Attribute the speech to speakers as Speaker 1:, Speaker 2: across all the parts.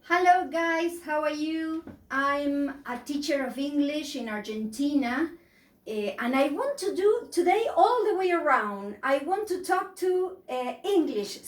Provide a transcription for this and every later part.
Speaker 1: Hello guys, how are you? I'm a teacher of English in Argentina and I want to do today all the way around. I want to talk to English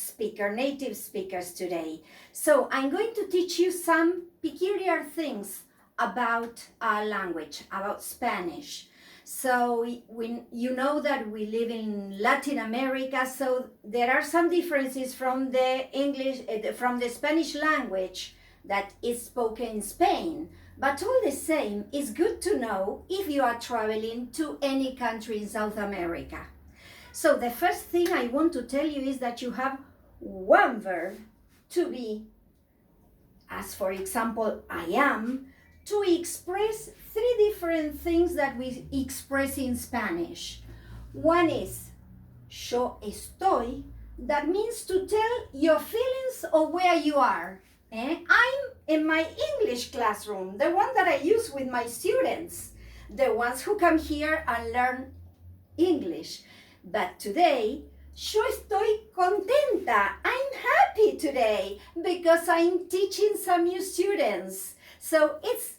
Speaker 1: native speakers today. So I'm going to teach you some peculiar things about our language, about Spanish. So you know that we live in Latin America, so there are some differences from the Spanish language that is spoken in Spain. But all the same, it's good to know if you are traveling to any country in South America. So the first thing I want to tell you is that you have one verb to be, as for example, I am, to express three different things that we express in Spanish. One is yo estoy, that means to tell your feelings of where you are. I'm in my English classroom, the one that I use with my students, the ones who come here and learn English. But today, yo estoy contenta. I'm happy today because I'm teaching some new students. So it's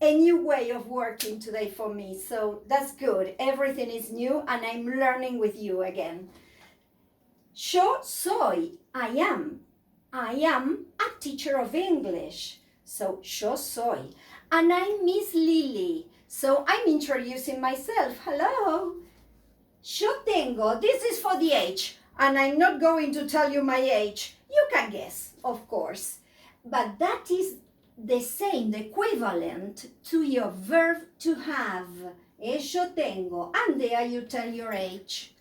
Speaker 1: a new way of working today for me. So that's good. Everything is new and I'm learning with you again. Yo soy, I am. I am a teacher of English, so yo soy. And I'm Miss Lily, so I'm introducing myself. Hello. Yo tengo, this is for the age, and I'm not going to tell you my age. You can guess, of course. But that is the same, the equivalent to your verb to have. Yo tengo, and there you tell your age.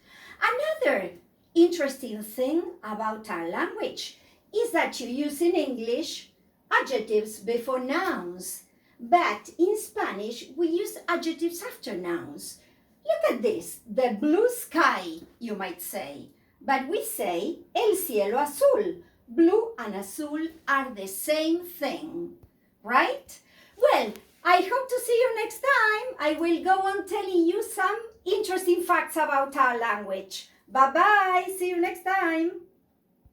Speaker 1: Another interesting thing about our language is that you use in English adjectives before nouns, but in Spanish we use adjectives after nouns. Look at this, the blue sky, you might say, but we say el cielo azul. Blue and azul are the same thing, right? Well, I hope to see you next time. I will go on telling you some interesting facts about our language. Bye-bye, see you next time.